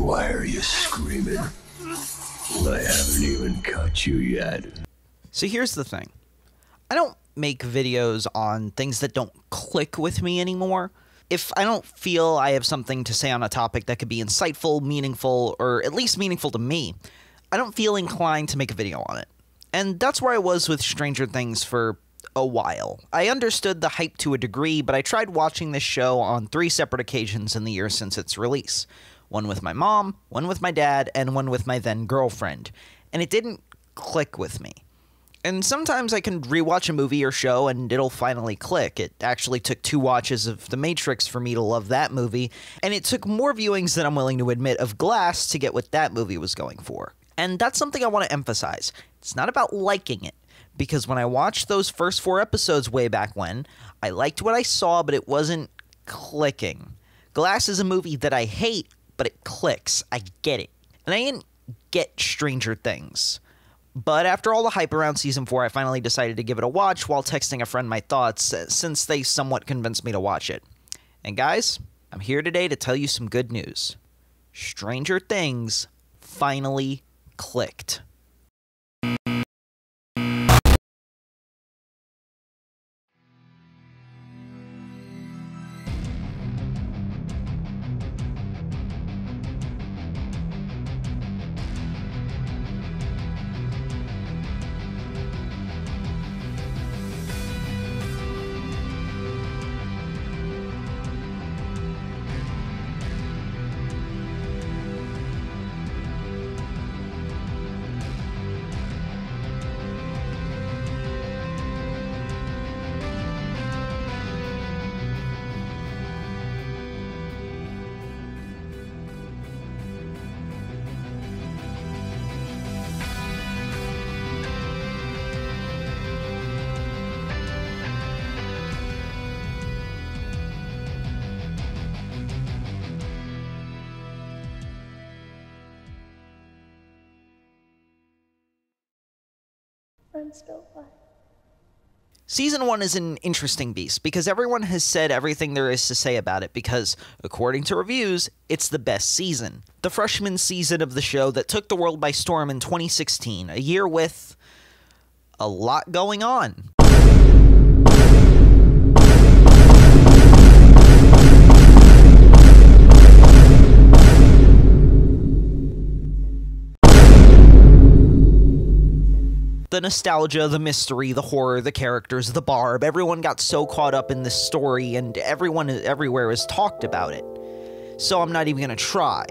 Why are you screaming? I haven't even cut you yet. So here's the thing. I don't make videos on things that don't click with me anymore. If I don't feel I have something to say on a topic that could be insightful, meaningful, or at least meaningful to me, I don't feel inclined to make a video on it. And that's where I was with Stranger Things for a while. I understood the hype to a degree, but I tried watching this show on 3 separate occasions in the year since its release. One with my mom, one with my dad, and one with my then girlfriend. And it didn't click with me. And sometimes I can rewatch a movie or show and it'll finally click. It actually took 2 watches of The Matrix for me to love that movie, and it took more viewings than I'm willing to admit of Glass to get what that movie was going for. And that's something I want to emphasize. It's not about liking it, because when I watched those first 4 episodes way back when, I liked what I saw, but it wasn't clicking. Glass is a movie that I hate, but it clicks. I get it. And I didn't get Stranger Things. But after all the hype around Season 4, I finally decided to give it a watch while texting a friend my thoughts, since they somewhat convinced me to watch it. And guys, I'm here today to tell you some good news. Stranger Things finally clicked. Season 1 is an interesting beast because everyone has said everything there is to say about it because, according to reviews, it's the best season. The freshman season of the show that took the world by storm in 2016, a year with a lot going on. The nostalgia, the mystery, the horror, the characters, the barb, everyone got so caught up in this story and everyone everywhere has talked about it. So I'm not even gonna try.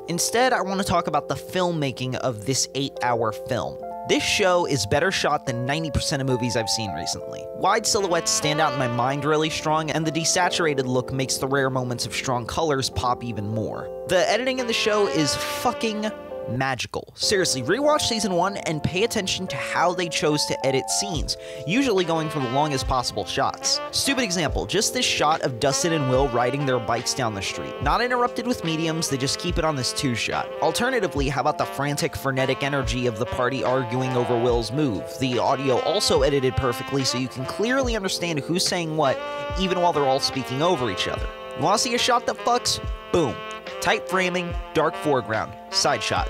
Instead, I want to talk about the filmmaking of this 8-hour film. This show is better shot than 90% of movies I've seen recently. Wide silhouettes stand out in my mind really strong, and the desaturated look makes the rare moments of strong colors pop even more. The editing in the show is fucking magical. Seriously, rewatch Season 1 and pay attention to how they chose to edit scenes, usually going for the longest possible shots. Stupid example, just this shot of Dustin and Will riding their bikes down the street. Not interrupted with mediums, they just keep it on this 2-shot. Alternatively, how about the frantic, frenetic energy of the party arguing over Will's move? The audio also edited perfectly so you can clearly understand who's saying what, even while they're all speaking over each other. You wanna see a shot that fucks? Boom. Tight framing, dark foreground, side shot.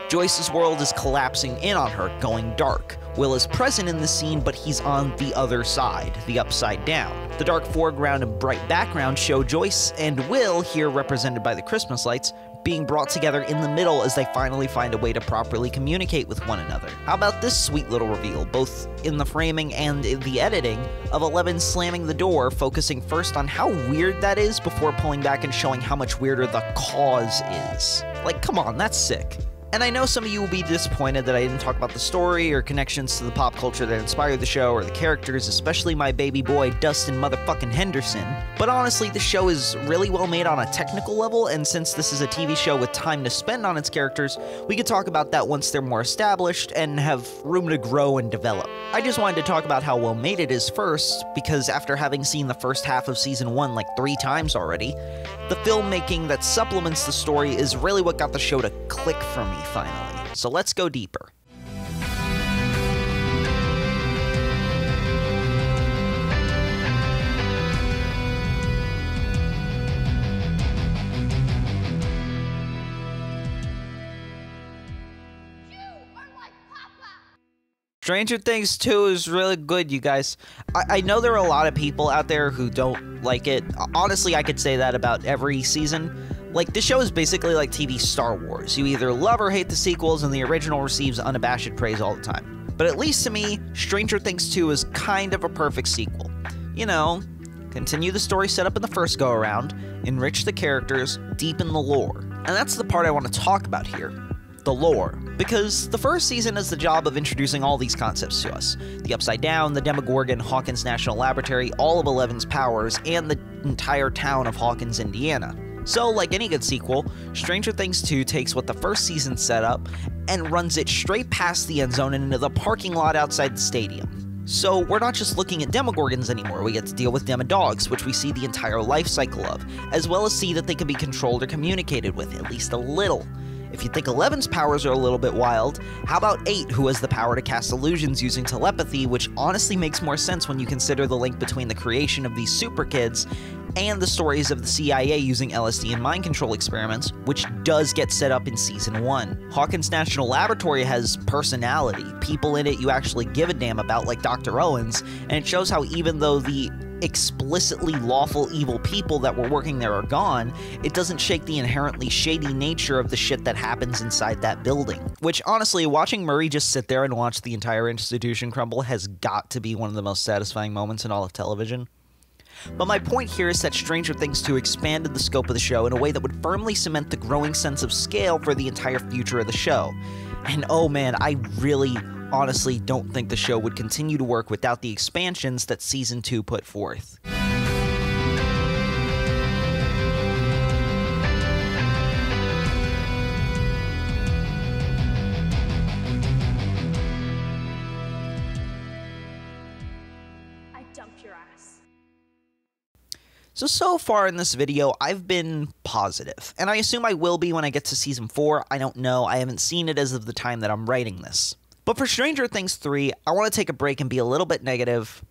Joyce's world is collapsing in on her, going dark. Will is present in the scene, but he's on the other side, the upside down. The dark foreground and bright background show Joyce and Will, here represented by the Christmas lights, being brought together in the middle as they finally find a way to properly communicate with one another. How about this sweet little reveal, both in the framing and in the editing, of Eleven slamming the door, focusing first on how weird that is before pulling back and showing how much weirder the cause is. Like, come on, that's sick. And I know some of you will be disappointed that I didn't talk about the story or connections to the pop culture that inspired the show or the characters, especially my baby boy Dustin motherfucking Henderson. But honestly, the show is really well made on a technical level, and since this is a TV show with time to spend on its characters, we could talk about that once they're more established and have room to grow and develop. I just wanted to talk about how well made it is first, because after having seen the first half of Season 1 like 3 times already, the filmmaking that supplements the story is really what got the show to click for me finally. So let's go deeper. Stranger Things 2 is really good, you guys. I know there are a lot of people out there who don't like it. Honestly, I could say that about every season. Like, this show is basically like TV Star Wars. You either love or hate the sequels, and the original receives unabashed praise all the time. But at least to me, Stranger Things 2 is kind of a perfect sequel. You know, continue the story set up in the first go-around, enrich the characters, deepen the lore. And that's the part I want to talk about here. The lore. Because the first season is the job of introducing all these concepts to us. The Upside Down, the Demogorgon, Hawkins National Laboratory, all of Eleven's powers, and the entire town of Hawkins, Indiana. So, like any good sequel, Stranger Things 2 takes what the first season set up and runs it straight past the end zone and into the parking lot outside the stadium. So we're not just looking at Demogorgons anymore, we get to deal with Demodogs, which we see the entire life cycle of, as well as see that they can be controlled or communicated with, at least a little. If you think Eleven's powers are a little bit wild, how about 8, who has the power to cast illusions using telepathy, which honestly makes more sense when you consider the link between the creation of these super kids and the stories of the CIA using LSD and mind control experiments, which does get set up in Season 1. Hawkins National Laboratory has personality, people in it you actually give a damn about, like Dr. Owens, and it shows how even though the explicitly lawful evil people that were working there are gone, it doesn't shake the inherently shady nature of the shit that happens inside that building. Which, honestly, watching Murray just sit there and watch the entire institution crumble has got to be one of the most satisfying moments in all of television. But my point here is that Stranger Things 2 expanded the scope of the show in a way that would firmly cement the growing sense of scale for the entire future of the show. And oh man, I really honestly don't think the show would continue to work without the expansions that Season 2 put forth. I dumped your ass. So far in this video, I've been positive, and I assume I will be when I get to Season 4. I don't know, I haven't seen it as of the time that I'm writing this. But for Stranger Things 3, I want to take a break and be a little bit negative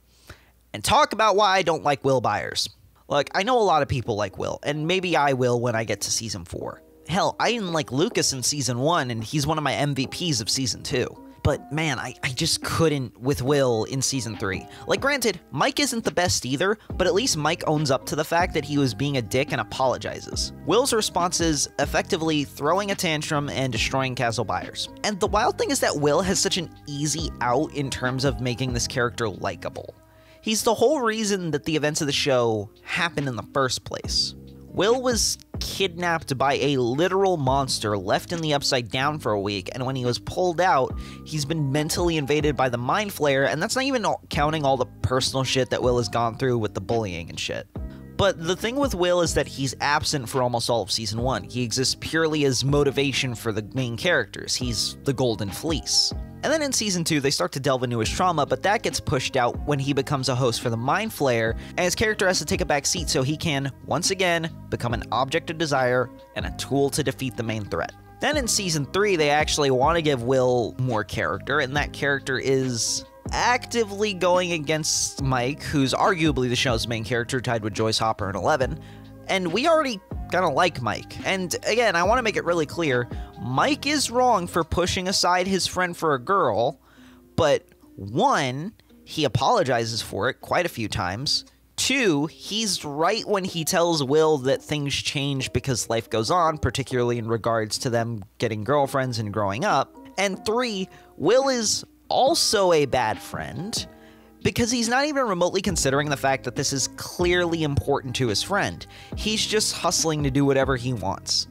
and talk about why I don't like Will Byers. Look, I know a lot of people like Will, and maybe I will when I get to Season 4. Hell, I didn't like Lucas in Season 1, and he's one of my MVPs of Season 2. But man, I just couldn't with Will in Season 3. Like, granted, Mike isn't the best either, but at least Mike owns up to the fact that he was being a dick and apologizes. Will's response is effectively throwing a tantrum and destroying Castle Byers. And the wild thing is that Will has such an easy out in terms of making this character likable. He's the whole reason that the events of the show happen in the first place. Will was kidnapped by a literal monster left in the Upside Down for a week, and when he was pulled out, he's been mentally invaded by the Mind Flayer, and that's not even counting all the personal shit that Will has gone through with the bullying and shit. But the thing with Will is that he's absent for almost all of Season 1. He exists purely as motivation for the main characters. He's the Golden Fleece. And then in Season 2, they start to delve into his trauma, but that gets pushed out when he becomes a host for the Mind Flayer, and his character has to take a back seat so he can, once again, become an object of desire and a tool to defeat the main threat. Then in Season 3, they actually want to give Will more character, and that character is actively going against Mike, who's arguably the show's main character, tied with Joyce Hopper and Eleven. And we already kind of like Mike. And again, I want to make it really clear, Mike is wrong for pushing aside his friend for a girl, but 1, he apologizes for it quite a few times. 2, he's right when he tells Will that things change because life goes on, particularly in regards to them getting girlfriends and growing up. And 3, Will is also a bad friend, because he's not even remotely considering the fact that this is clearly important to his friend. He's just hustling to do whatever he wants.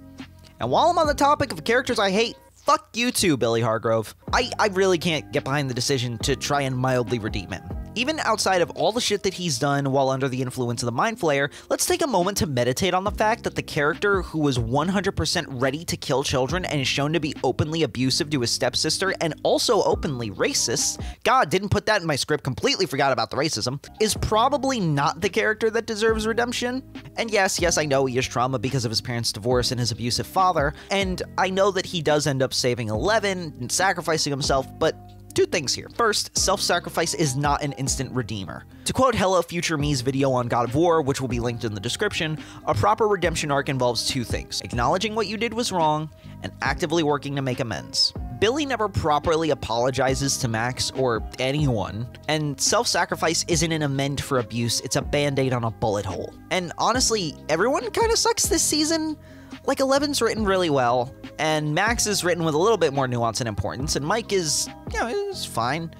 And while I'm on the topic of characters I hate, fuck you too, Billy Hargrove. I really can't get behind the decision to try and mildly redeem him. Even outside of all the shit that he's done while under the influence of the Mind Flayer, let's take a moment to meditate on the fact that the character who was 100% ready to kill children and is shown to be openly abusive to his stepsister and also openly racist, God, didn't put that in my script, completely forgot about the racism, is probably not the character that deserves redemption. And yes, I know he has trauma because of his parents' divorce and his abusive father, and I know that he does end up saving Eleven and sacrificing himself, but 2 things here. First, self-sacrifice is not an instant redeemer. To quote Hello Future Me's video on God of War, which will be linked in the description, a proper redemption arc involves 2 things: acknowledging what you did was wrong, and actively working to make amends. Billy never properly apologizes to Max or anyone, and self-sacrifice isn't an amend for abuse, it's a band-aid on a bullet hole. And honestly, everyone kind of sucks this season. Like, 11's written really well, and Max is written with a little bit more nuance and importance, and Mike is, you know, is fine.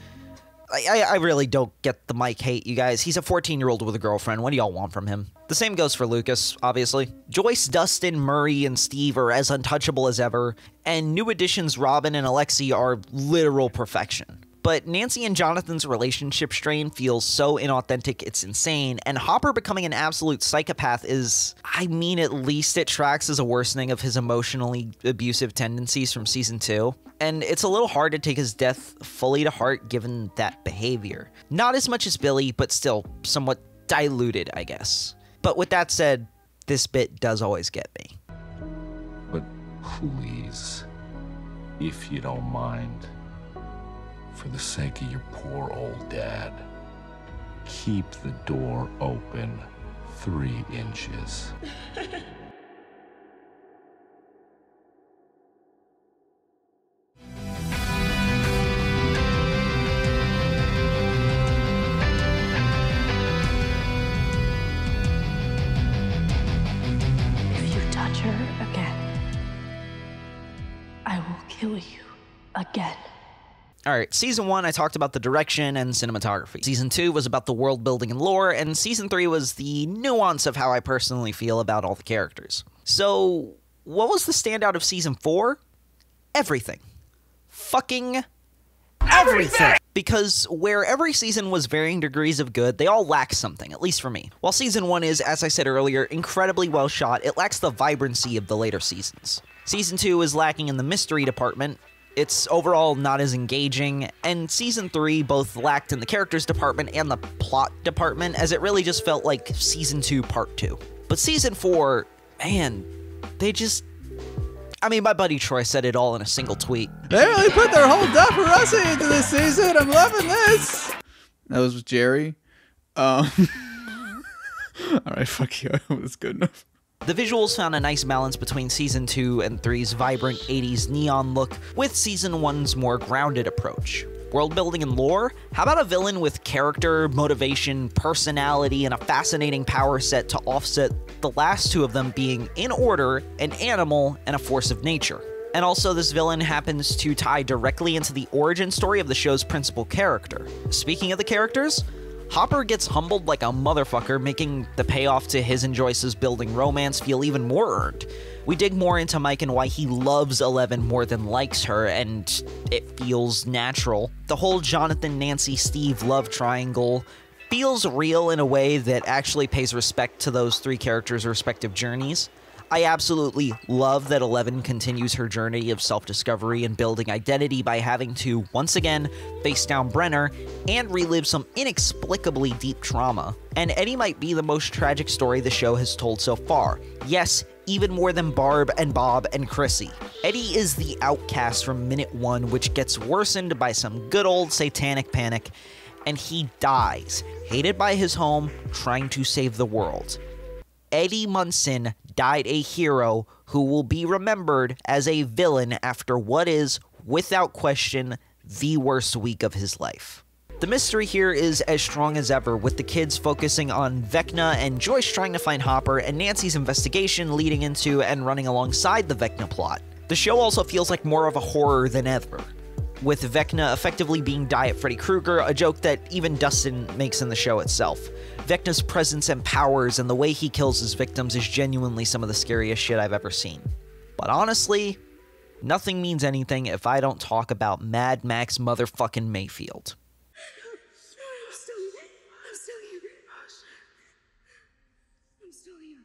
I really don't get the Mike hate, you guys. He's a 14-year-old with a girlfriend. What do y'all want from him? The same goes for Lucas, obviously. Joyce, Dustin, Murray, and Steve are as untouchable as ever, and new additions Robin and Alexi are literal perfection. But Nancy and Jonathan's relationship strain feels so inauthentic it's insane, and Hopper becoming an absolute psychopath is, I mean, at least it tracks as a worsening of his emotionally abusive tendencies from season 2. And it's a little hard to take his death fully to heart given that behavior. Not as much as Billy, but still somewhat diluted, I guess. But with that said, this bit does always get me. But please, if you don't mind, for the sake of your poor old dad, keep the door open 3 inches. If you touch her again, I will kill you again. Alright, Season 1, I talked about the direction and cinematography. Season 2 was about the world building and lore, and Season 3 was the nuance of how I personally feel about all the characters. So, what was the standout of Season 4? Everything. Fucking everything! Because where every season was varying degrees of good, they all lack something, at least for me. While Season 1 is, as I said earlier, incredibly well shot, it lacks the vibrancy of the later seasons. Season 2 is lacking in the mystery department, it's overall not as engaging, and Season 3 both lacked in the characters department and the plot department, as it really just felt like Season 2 Part 2. But Season 4, man, they just... I mean, my buddy Troy said it all in a single tweet. They really put their whole Dufferussi into this season. I'm loving this. That was with Jerry. All right, fuck you. That's good enough. The visuals found a nice balance between Season 2 and 3's vibrant 80s neon look with Season 1's more grounded approach. World building and lore? How about a villain with character, motivation, personality, and a fascinating power set to offset the last 2 of them being, in order, an animal and a force of nature? And also, this villain happens to tie directly into the origin story of the show's principal character. Speaking of the characters, Hopper gets humbled like a motherfucker, making the payoff to his and Joyce's building romance feel even more earned. We dig more into Mike and why he loves 11 more than likes her, and it feels natural. The whole Jonathan, Nancy, Steve love triangle feels real in a way that actually pays respect to those 3 characters' respective journeys. I absolutely love that 11 continues her journey of self-discovery and building identity by having to, once again, face down Brenner and relive some inexplicably deep trauma. And Eddie might be the most tragic story the show has told so far. Yes, even more than Barb and Bob and Chrissy. Eddie is the outcast from minute 1, which gets worsened by some good old satanic panic, and he dies, hated by his home, trying to save the world. Eddie Munson died a hero who will be remembered as a villain after what is, without question, the worst week of his life. The mystery here is as strong as ever, with the kids focusing on Vecna and Joyce trying to find Hopper, and Nancy's investigation leading into and running alongside the Vecna plot. The show also feels like more of a horror than ever, with Vecna effectively being Diet Freddy Krueger, a joke that even Dustin makes in the show itself. Vecna's presence and powers and the way he kills his victims is genuinely some of the scariest shit I've ever seen. But honestly, nothing means anything if I don't talk about MADMAX motherfucking Mayfield. I'm still here.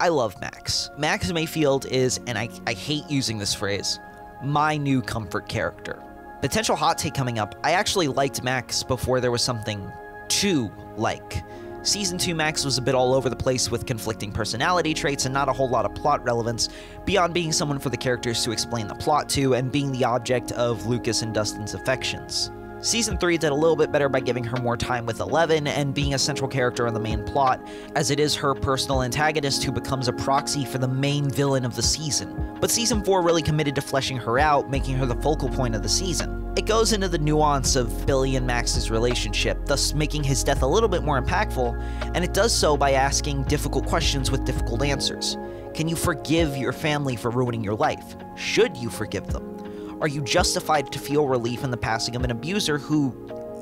I love Max. Max Mayfield is, and I hate using this phrase, my new comfort character. Potential hot take coming up, I actually liked Max before there was something to like. Season 2 Max was a bit all over the place with conflicting personality traits and not a whole lot of plot relevance, beyond being someone for the characters to explain the plot to and being the object of Lucas and Dustin's affections. Season 3 did a little bit better by giving her more time with Eleven and being a central character in the main plot, as it is her personal antagonist who becomes a proxy for the main villain of the season. But Season 4 really committed to fleshing her out, making her the focal point of the season. It goes into the nuance of Billy and Max's relationship, thus making his death a little bit more impactful, and it does so by asking difficult questions with difficult answers. Can you forgive your family for ruining your life? Should you forgive them? Are you justified to feel relief in the passing of an abuser who,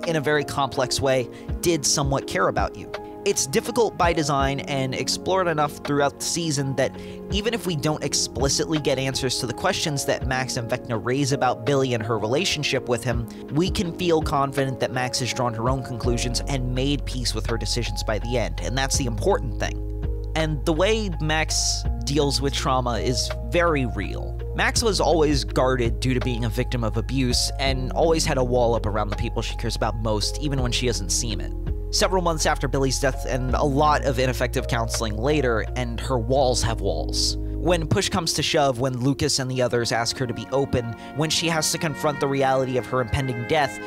in a very complex way, did somewhat care about you? It's difficult by design and explored enough throughout the season that even if we don't explicitly get answers to the questions that Max and Vecna raise about Billy and her relationship with him, we can feel confident that Max has drawn her own conclusions and made peace with her decisions by the end, and that's the important thing. And the way Max deals with trauma is very real. Max was always guarded due to being a victim of abuse, and always had a wall up around the people she cares about most, even when she doesn't seem it. Several months after Billy's death and a lot of ineffective counseling later, and her walls have walls. When push comes to shove, when Lucas and the others ask her to be open, when she has to confront the reality of her impending death,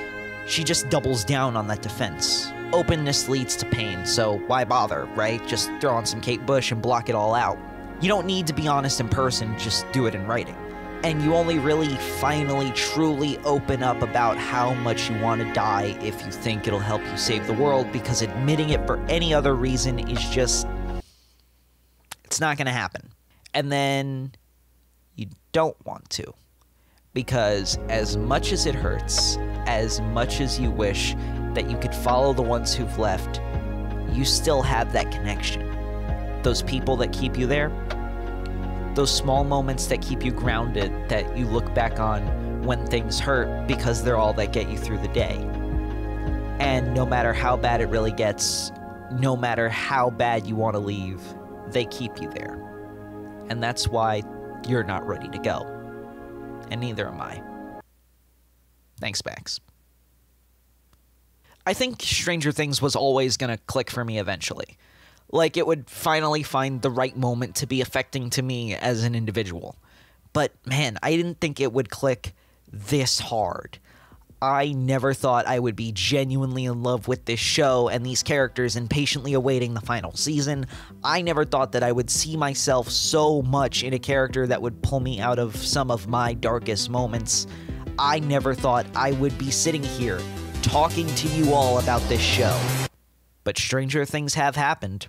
she just doubles down on that defense. Openness leads to pain, so why bother, right? Just throw on some Kate Bush and block it all out. You don't need to be honest in person, just do it in writing. And you only really finally truly open up about how much you want to die if you think it'll help you save the world, because admitting it for any other reason is just... it's not going to happen. And then you don't want to. Because as much as it hurts, as much as you wish that you could follow the ones who've left, you still have that connection. Those people that keep you there, those small moments that keep you grounded, that you look back on when things hurt because they're all that get you through the day. And no matter how bad it really gets, no matter how bad you want to leave, they keep you there. And that's why you're not ready to go. And neither am I. Thanks, Max. I think Stranger Things was always going to click for me eventually. Like, it would finally find the right moment to be affecting to me as an individual. But, man, I didn't think it would click this hard. I never thought I would be genuinely in love with this show and these characters and patiently awaiting the final season. I never thought that I would see myself so much in a character that would pull me out of some of my darkest moments. I never thought I would be sitting here talking to you all about this show. But stranger things have happened.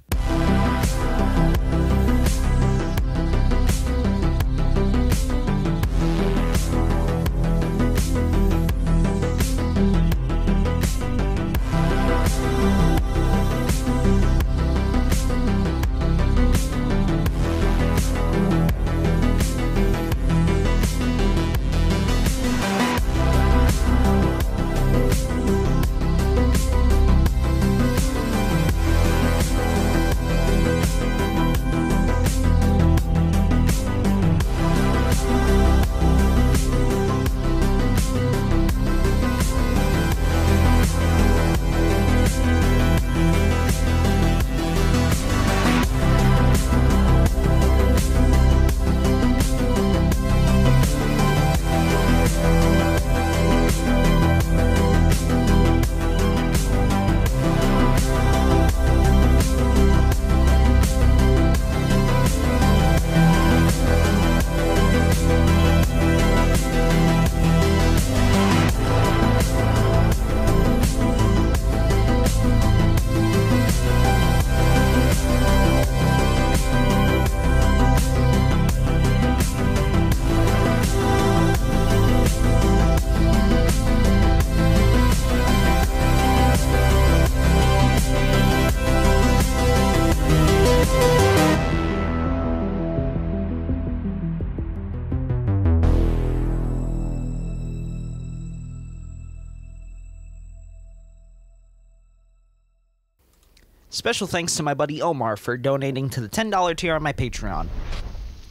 Special thanks to my buddy Omar for donating to the $10 tier on my Patreon.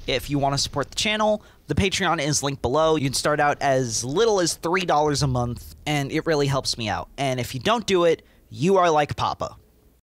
If you want to support the channel, the Patreon is linked below. You can start out as little as $3 a month, and it really helps me out. And if you don't do it, you are like Papa.